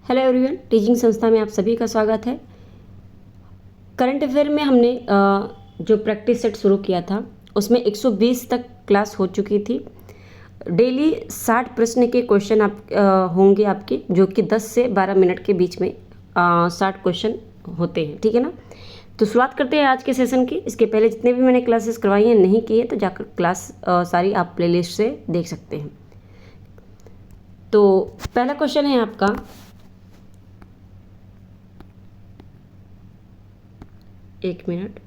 Hello everyone, teaching संस्था में आप सभी का स्वागत है। करंट अफेयर में हमने जो प्रैक्टिस सेट शुरू किया था उसमें 120 तक क्लास हो चुकी थी। डेली 60 प्रश्न के क्वेश्चन आप होंगे आपके, जो कि 10 से 12 मिनट के बीच में 60 क्वेश्चन होते हैं, ठीक है ना। तो शुरुआत करते हैं आज के सेशन की। इसके पहले जितने भी मैंने क्लासेस करवाई हैं नहीं की है तो जाकर क्लास सारी आप प्लेलिस्ट से देख सकते हैं। तो पहला क्वेश्चन है आपका, एक मिनट।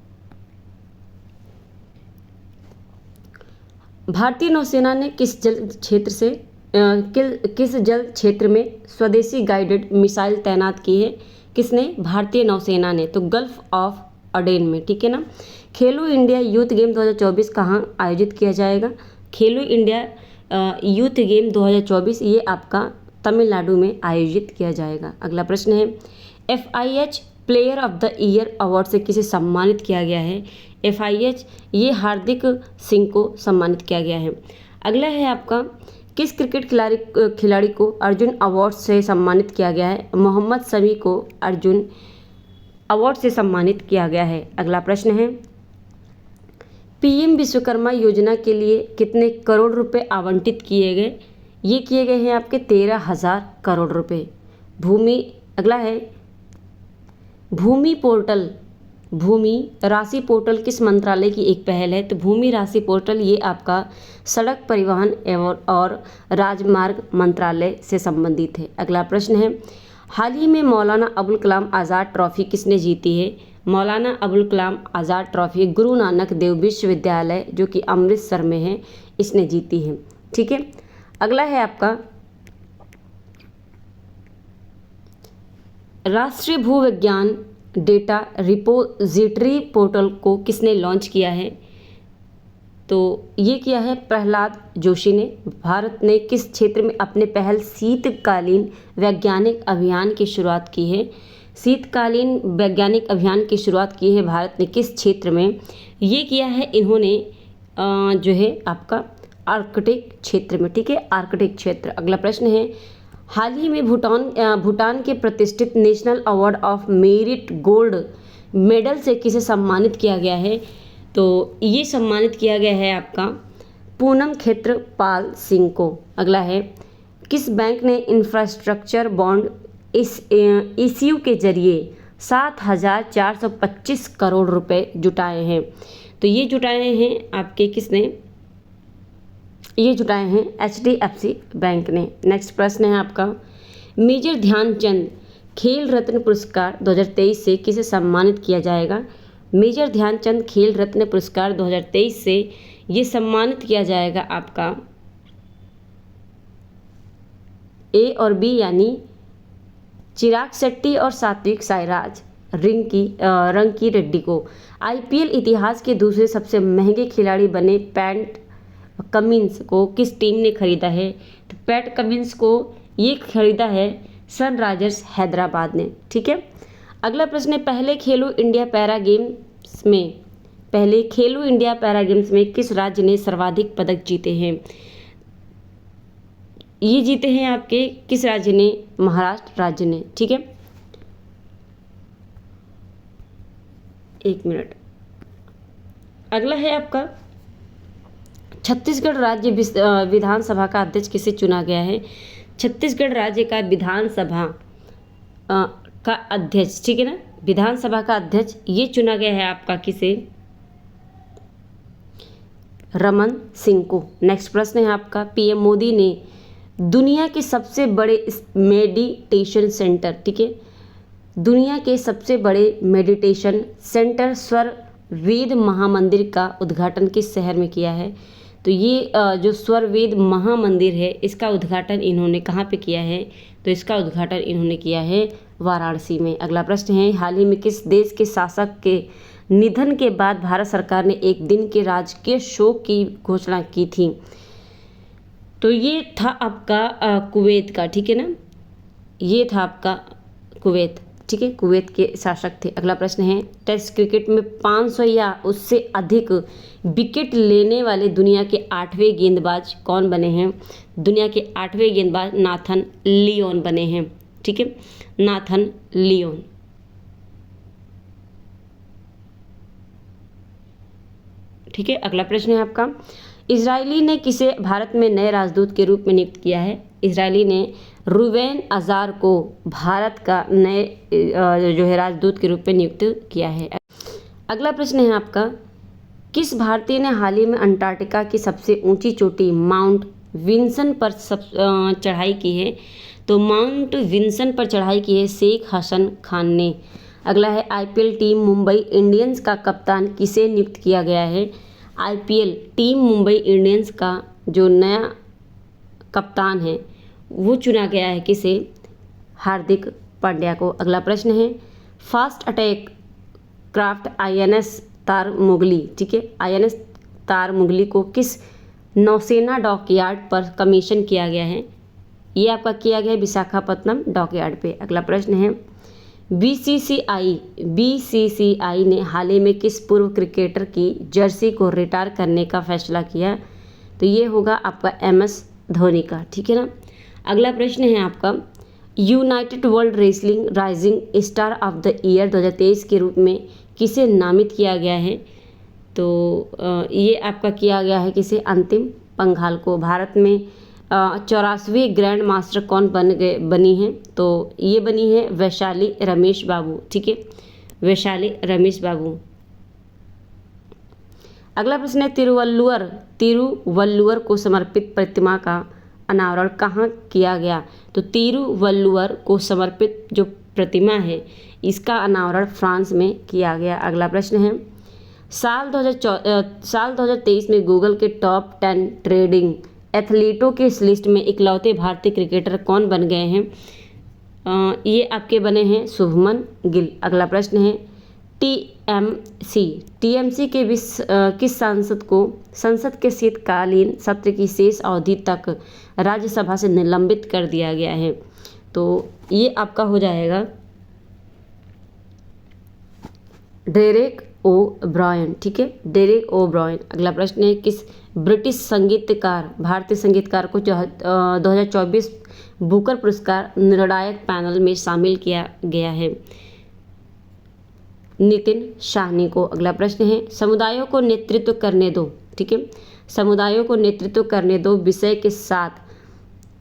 भारतीय नौसेना ने किस जल क्षेत्र से किस जल क्षेत्र में स्वदेशी गाइडेड मिसाइल तैनात की है? किसने? भारतीय नौसेना ने। तो गल्फ ऑफ अडेन में, ठीक है ना। खेलो इंडिया यूथ गेम 2024 कहाँ आयोजित किया जाएगा? खेलो इंडिया यूथ गेम 2024 ये आपका तमिलनाडु में आयोजित किया जाएगा। अगला प्रश्न है, FIH player of the year award से किसे सम्मानित किया गया है? FIH ये हार्दिक सिंह को सम्मानित किया गया है। अगला है आपका, किस क्रिकेट खिलाड़ी को अर्जुन अवार्ड से सम्मानित किया गया है? मोहम्मद शमी को अर्जुन अवार्ड से सम्मानित किया गया है। अगला प्रश्न है, PM विश्वकर्मा योजना के लिए कितने करोड़ रुपए आवंटित किए गए? ये किए गए हैं आपके 13,000 करोड़ रुपए। अगला है, भूमि राशि पोर्टल किस मंत्रालय की एक पहल है? तो भूमि राशि पोर्टल ये आपका सड़क परिवहन एवं और राजमार्ग मंत्रालय से संबंधित है। अगला प्रश्न है, हाल ही में मौलाना अबुल कलाम आज़ाद ट्रॉफी किसने जीती है? मौलाना अबुल कलाम आज़ाद ट्रॉफी गुरु नानक देव विश्वविद्यालय जो कि अमृतसर में है, इसने जीती है, ठीक है। अगला है आपका, राष्ट्रीय भूविज्ञान डेटा रिपोजिटरी पोर्टल को किसने लॉन्च किया है? तो ये किया है प्रहलाद जोशी ने। भारत ने किस क्षेत्र में अपने पहल शीतकालीन वैज्ञानिक अभियान की शुरुआत की है? शीतकालीन वैज्ञानिक अभियान की शुरुआत की है भारत ने किस क्षेत्र में? ये किया है इन्होंने जो है आपका आर्कटिक क्षेत्र में, ठीक है, आर्कटिक क्षेत्र। अगला प्रश्न है, हाल ही में भूटान के प्रतिष्ठित national award of merit gold medal से किसे सम्मानित किया गया है? तो ये सम्मानित किया गया है आपका पूनम खेत्रपाल सिंह को। अगला है, किस बैंक ने इंफ्रास्ट्रक्चर बॉन्ड इश्यू के जरिए 7,425 करोड़ रुपए जुटाए हैं? तो ये जुटाए हैं आपके किसने? ये जुटाए हैं HDFC बैंक ने। नेक्स्ट प्रश्न है आपका, मेजर ध्यानचंद खेल रत्न पुरस्कार 2023 से किसे सम्मानित किया जाएगा? मेजर ध्यानचंद खेल रत्न पुरस्कार 2023 से ये सम्मानित किया जाएगा आपका A और B यानी चिराग शेट्टी और सात्विक साईराज रंकी रेड्डी को। IPL इतिहास के दूसरे सबसे महंगे खिलाड़ी बने पैट कमिंस को किस टीम ने खरीदा है? तो पैट कमिंस को ये खरीदा है सनराइजर्स हैदराबाद ने, ठीक है। अगला प्रश्न है, पहले खेलो इंडिया पैरा गेम्स में किस राज्य ने सर्वाधिक पदक जीते हैं? ये जीते हैं आपके किस राज्य ने? महाराष्ट्र राज्य ने, ठीक है। एक मिनट। अगला है आपका, छत्तीसगढ़ राज्य विधानसभा का अध्यक्ष किसे चुना गया है? छत्तीसगढ़ राज्य का विधानसभा का अध्यक्ष, ठीक है ना, विधानसभा का अध्यक्ष ये चुना गया है आपका किसे? रमन सिंह को। नेक्स्ट प्रश्न है आपका, PM मोदी ने दुनिया के सबसे बड़े मेडिटेशन सेंटर, ठीक है, दुनिया के सबसे बड़े मेडिटेशन सेंटर स्वर वेद महामंदिर का उद्घाटन किस शहर में किया है? तो ये जो स्वर वेद महामंदिर है इसका उद्घाटन इन्होंने कहाँ पे किया है? तो इसका उद्घाटन इन्होंने किया है वाराणसी में। अगला प्रश्न है, हाल ही में किस देश के शासक के निधन के बाद भारत सरकार ने एक दिन के राजकीय शोक की घोषणा की थी? तो ये था आपका कुवैत का, ठीक है ना, ये था आपका कुवैत, ठीक है, कुवैत के शासक थे। अगला प्रश्न है, टेस्ट क्रिकेट में 500 या उससे अधिक विकेट लेने वाले दुनिया के 8वें गेंदबाज कौन बने हैं? दुनिया के 8वें गेंदबाज नाथन लियोन बने हैं। ठीक है, नाथन लियोन। ठीक है, अगला प्रश्न है आपका, इजरायली ने किसे भारत में नए राजदूत के रूप में नियुक्त किया है? इजरायली ने रूबेन अज़ार को भारत का नए जो है राजदूत के रूप में नियुक्त किया है। अगला प्रश्न है आपका, किस भारतीय ने हाल ही में अंटार्कटिका की सबसे ऊंची चोटी माउंट विंसन पर चढ़ाई की है? तो माउंट विंसन पर चढ़ाई की है शेख हसन खान ने। अगला है, आईपीएल टीम मुंबई इंडियंस का कप्तान किसे नियुक्त किया गया है? आईपीएल टीम मुंबई इंडियंस का जो नया कप्तान है वो चुना गया है किसे? हार्दिक पांड्या को। अगला प्रश्न है, fast attack craft INS Tarmugli, ठीक है, आईएनएस तारमुगली को किस नौसेना डॉकयार्ड पर कमीशन किया गया है? ये आपका किया गया है विशाखापत्तनम डॉकयार्ड पे। अगला प्रश्न है, बीसीसीआई ने हाल ही में किस पूर्व क्रिकेटर की जर्सी को रिटायर करने का फैसला किया? तो ये होगा आपका एमएस धोनी का। ठीक है ना। अगला प्रश्न है आपका, United world wrestling rising star of the year 2023 के रूप में किसे नामित किया गया है? तो ये आपका किया गया है किसे? अंतिम पंघाल को। भारत में 84वीं ग्रैंड मास्टर कौन बनी है? तो ये बनी है वैशाली रमेश बाबू। ठीक है, वैशाली रमेश बाबू। अगला प्रश्न है, तिरुवल्लुवर को समर्पित प्रतिमा का अनावरण कहाँ किया गया? तो तिरुवल्लुवर को समर्पित जो प्रतिमा है इसका अनावरण फ्रांस में किया गया। अगला प्रश्न है, साल 2023 में गूगल के टॉप 10 ट्रेडिंग एथलीटों के इस लिस्ट में इकलौते भारतीय क्रिकेटर कौन बन गए हैं? ये आपके बने हैं शुभमन गिल। अगला प्रश्न है, टीएमसी के किस सांसद को संसद के शीतकालीन सत्र की शेष अवधि तक राज्यसभा से निलंबित कर दिया गया है? तो ये आपका हो जाएगा डेरेक ओ ब्रायन। ठीक है, डेरेक ओ ब्रायन। अगला प्रश्न है, किस ब्रिटिश संगीतकार भारतीय संगीतकार को 2024 बुकर पुरस्कार निर्णायक पैनल में शामिल किया गया है? नितिन शाहनी को। अगला प्रश्न है, समुदायों को नेतृत्व करने दो। ठीक है, समुदायों को नेतृत्व करने दो विषय के साथ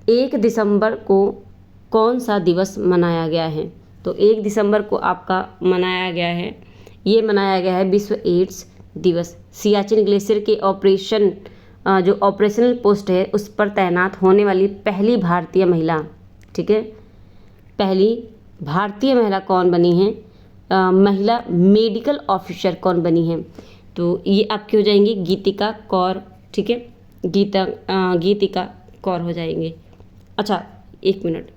1 दिसंबर को कौन सा दिवस मनाया गया है? तो 1 दिसंबर को आपका मनाया गया है, ये मनाया गया है विश्व एड्स दिवस। सियाचिन ग्लेशियर के जो ऑपरेशनल पोस्ट है उस पर तैनात होने वाली पहली भारतीय महिला, ठीक है, पहली भारतीय महिला कौन बनी है? महिला मेडिकल ऑफिसर कौन बनी है? तो ये आपकी हो जाएंगी गीतिका कौर। ठीक है, गीतिका कौर हो जाएंगे। अच्छा, एक मिनट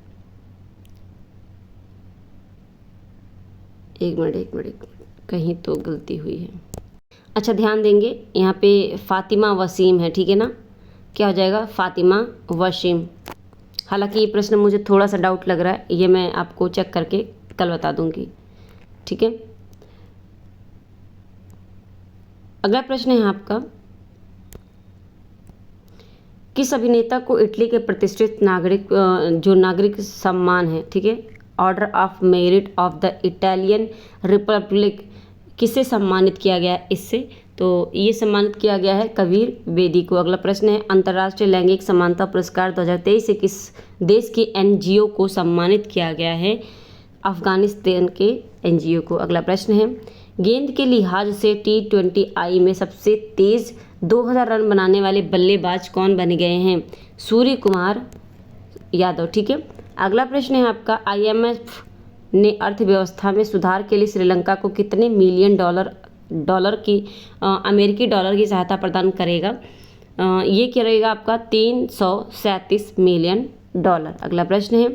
कहीं तो गलती हुई है। अच्छा, ध्यान देंगे, यहाँ पे फ़ातिमा वसीम है। ठीक है ना, क्या हो जाएगा? फ़ातिमा वसीम। हालांकि ये प्रश्न मुझे थोड़ा सा डाउट लग रहा है, ये मैं आपको चेक करके कल बता दूंगी। ठीक है, अगला प्रश्न है आपका, किस अभिनेता को इटली के प्रतिष्ठित नागरिक सम्मान है, ठीक है, order of merit of the Italian Republic, किसे सम्मानित किया गया है इससे? तो ये सम्मानित किया गया है कबीर बेदी को। अगला प्रश्न है, अंतर्राष्ट्रीय लैंगिक समानता पुरस्कार 2023 से किस देश की एनजीओ को सम्मानित किया गया है? अफगानिस्तान के एनजीओ को। अगला प्रश्न है, गेंद के लिहाज से T20I में सबसे तेज 2000 रन बनाने वाले बल्लेबाज कौन बन गए हैं? सूर्य कुमार यादव। ठीक है, अगला प्रश्न है आपका, IMF ने अर्थव्यवस्था में सुधार के लिए श्रीलंका को कितने मिलियन डॉलर की अमेरिकी डॉलर की सहायता प्रदान करेगा? ये करेगा आपका 337 मिलियन डॉलर। अगला प्रश्न है,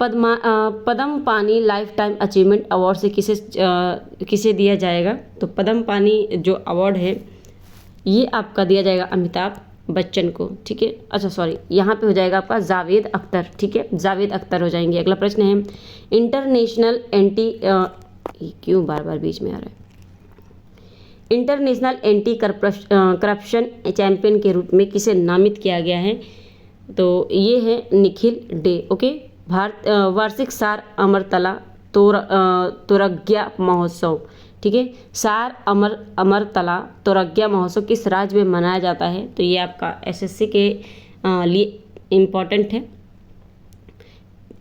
पद्म पानी लाइफ टाइम अचीवमेंट अवार्ड से किसे दिया जाएगा? तो पद्म पानी जो अवार्ड है ये आपका दिया जाएगा अमिताभ बच्चन को। ठीक है, अच्छा सॉरी, यहाँ पे हो जाएगा आपका जावेद अख्तर। ठीक है, जावेद अख्तर हो जाएंगे। अगला प्रश्न है, इंटरनेशनल क्यों बार बार बीच में आ रहा है? इंटरनेशनल एंटी करप्शन चैंपियन के रूप में किसे नामित किया गया है? तो ये है निखिल डे। ओके, भारत वार्षिक सार अमरतला तोरज्ञा महोत्सव, ठीक है। सार अमरतला तोरज्ञा महोत्सव किस राज्य में मनाया जाता है? तो ये आपका एसएससी के लिए इम्पॉर्टेंट है।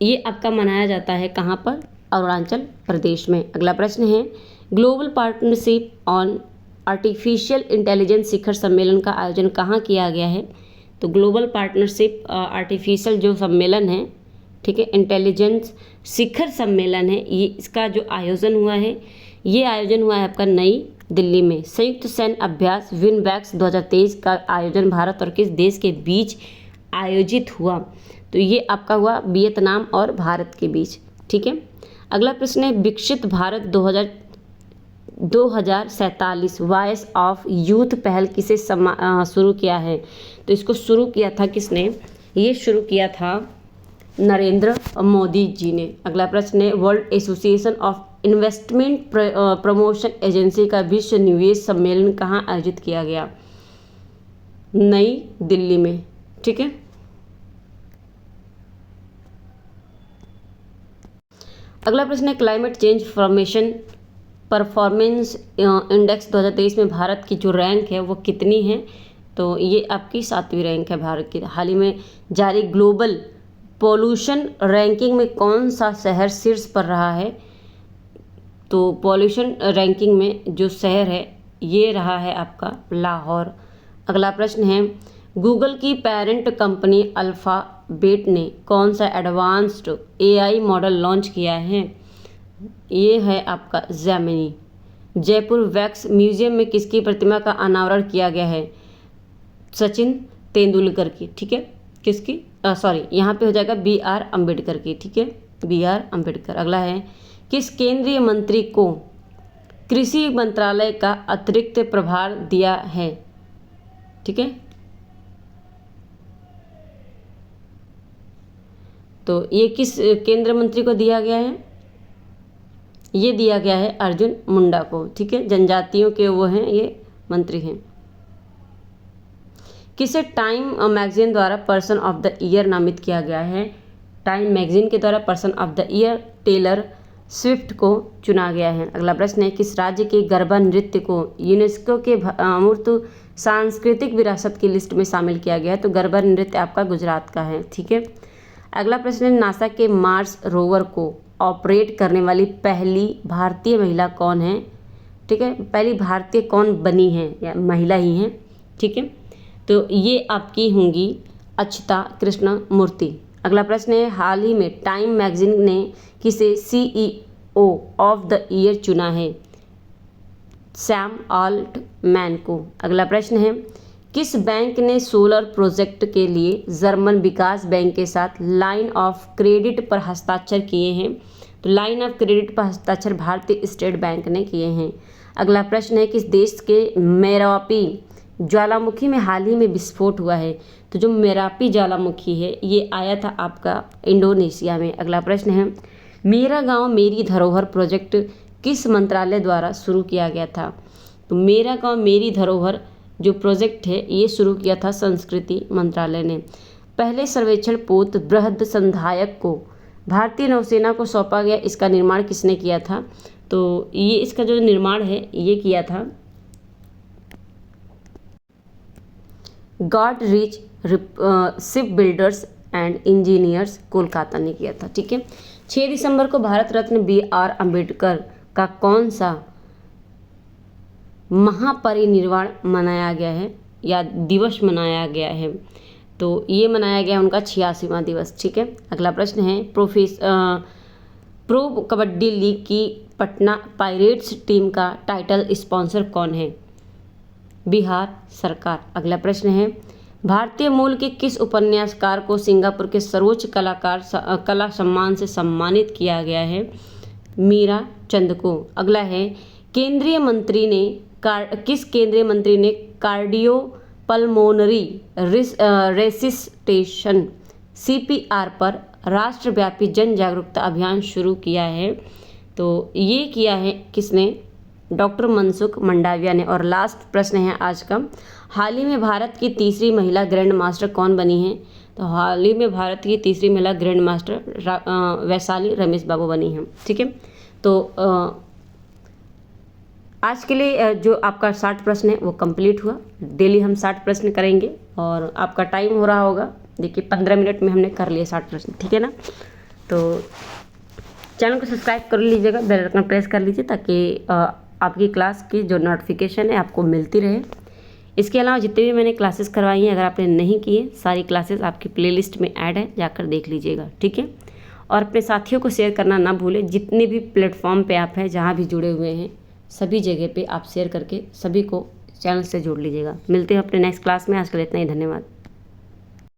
ये आपका मनाया जाता है कहाँ पर? अरुणाचल प्रदेश में। अगला प्रश्न है, global partnership on artificial intelligence शिखर सम्मेलन का आयोजन कहाँ किया गया है? तो ग्लोबल पार्टनरशिप आर्टिफिशियल जो सम्मेलन है, ठीक है, इंटेलिजेंस शिखर सम्मेलन है, ये इसका जो आयोजन हुआ है, ये आयोजन हुआ है आपका नई दिल्ली में। संयुक्त सैन्य अभ्यास विनबैक्स 2023 का आयोजन भारत और किस देश के बीच आयोजित हुआ? तो ये आपका हुआ वियतनाम और भारत के बीच, ठीक है। अगला प्रश्न है, विकसित भारत 2047 वॉइस ऑफ यूथ पहल किसे शुरू किया है? तो इसको शुरू किया था किसने? ये शुरू किया था नरेंद्र मोदी जी ने। अगला प्रश्न है, world association of investment promotion agency का विश्व निवेश सम्मेलन कहाँ आयोजित किया गया? नई दिल्ली में, ठीक है। अगला प्रश्न है, climate change formation performance index 2023 में भारत की जो रैंक है वो कितनी है? तो ये आपकी 7वीं रैंक है भारत की। हाल ही में जारी ग्लोबल पॉल्यूशन रैंकिंग में कौन सा शहर शीर्ष पर रहा है? तो पॉल्यूशन रैंकिंग में जो शहर है ये रहा है आपका लाहौर। अगला प्रश्न है, गूगल की पेरेंट कंपनी अल्फ़ाबेट ने कौन सा एडवांस्ड एआई मॉडल लॉन्च किया है? ये है आपका जेमिनी। जयपुर वैक्स म्यूजियम में किसकी प्रतिमा का अनावरण किया गया है? सचिन तेंदुलकर की, ठीक है। किसकी? सॉरी, यहाँ पे हो जाएगा BR अम्बेडकर की, ठीक है, BR अम्बेडकर। अगला है, किस केंद्रीय मंत्री को कृषि मंत्रालय का अतिरिक्त प्रभार दिया है? ठीक है, तो ये किस केंद्रीय मंत्री को दिया गया है? ये दिया गया है अर्जुन मुंडा को, ठीक है, जनजातियों के वो हैं, ये मंत्री हैं। किसे टाइम मैगजीन द्वारा पर्सन ऑफ द ईयर नामित किया गया है? टाइम मैगजीन के द्वारा person of the year Taylor Swift को चुना गया है। अगला प्रश्न है, किस राज्य के गरबा नृत्य को यूनेस्को के अमूर्त सांस्कृतिक विरासत की लिस्ट में शामिल किया गया है? तो गरबा नृत्य आपका गुजरात का है, ठीक है। अगला प्रश्न है, नासा के मार्स रोवर को ऑपरेट करने वाली पहली भारतीय महिला कौन है? ठीक है, पहली भारतीय कौन बनी है? या महिला ही हैं, ठीक है। तो ये आपकी होंगी अक्षता कृष्णमूर्ति। अगला प्रश्न है, हाल ही में टाइम मैगजीन ने किसे CEO ऑफ द ईयर चुना है? सैम ऑल्टमैन को। अगला प्रश्न है, किस बैंक ने सोलर प्रोजेक्ट के लिए जर्मन विकास बैंक के साथ लाइन ऑफ क्रेडिट पर हस्ताक्षर किए हैं? तो लाइन ऑफ क्रेडिट पर हस्ताक्षर भारतीय स्टेट बैंक ने किए हैं। अगला प्रश्न है, किस देश के मेरापी ज्वालामुखी में हाल ही में विस्फोट हुआ है? तो जो मेरापी ज्वालामुखी है ये आया था आपका इंडोनेशिया में। अगला प्रश्न है, मेरा गांव मेरी धरोहर प्रोजेक्ट किस मंत्रालय द्वारा शुरू किया गया था? तो मेरा गांव मेरी धरोहर जो प्रोजेक्ट है ये शुरू किया था संस्कृति मंत्रालय ने। पहले सर्वेक्षण पोत बृहद संधायक को भारतीय नौसेना को सौंपा गया, इसका निर्माण किसने किया था? तो ये इसका जो निर्माण है ये किया था God rich ship builders and engineers Kolkata ने किया था, ठीक है। 6 दिसंबर को भारत रत्न BR अम्बेडकर का कौन सा महापरिनिर्वाण मनाया गया है या दिवस मनाया गया है? तो ये मनाया गया उनका 86वां दिवस, ठीक है। अगला प्रश्न है, प्रो कबड्डी लीग की पटना पायरेट्स टीम का टाइटल स्पॉन्सर कौन है? बिहार सरकार। अगला प्रश्न है, भारतीय मूल के किस उपन्यासकार को सिंगापुर के सर्वोच्च कला सम्मान से सम्मानित किया गया है? मीरा चंद को। अगला है, किस केंद्रीय मंत्री ने कार्डियो पल्मोनरी रेसिस्टेशन CPR पर राष्ट्रव्यापी जन जागरूकता अभियान शुरू किया है? तो ये किया है किसने? डॉक्टर मनसुख मंडाविया ने। और लास्ट प्रश्न है आज का, हाल ही में भारत की तीसरी महिला ग्रैंड मास्टर कौन बनी है? तो हाल ही में भारत की तीसरी महिला ग्रैंड मास्टर वैशाली रमेश बाबू बनी हैं। ठीक है, तो आज के लिए जो आपका 60 प्रश्न है वो कंप्लीट हुआ। डेली हम 60 प्रश्न करेंगे और आपका टाइम हो रहा होगा, देखिए 15 मिनट में हमने कर लिए 60 प्रश्न। ठीक है ना, तो चैनल को सब्सक्राइब कर लीजिएगा, बेल आइकन प्रेस कर लीजिए ताकि आपकी क्लास की जो नोटिफिकेशन है आपको मिलती रहे। इसके अलावा जितने भी मैंने क्लासेस करवाई हैं, अगर आपने नहीं किए, सारी क्लासेस आपकी प्लेलिस्ट में ऐड है, जाकर देख लीजिएगा। ठीक है, और अपने साथियों को शेयर करना ना भूलें। जितने भी प्लेटफॉर्म पे आप हैं, जहाँ भी जुड़े हुए हैं, सभी जगह पे आप शेयर करके सभी को चैनल से जोड़ लीजिएगा। मिलते हैं अपने नेक्स्ट क्लास में। आज के लिए इतना ही, धन्यवाद।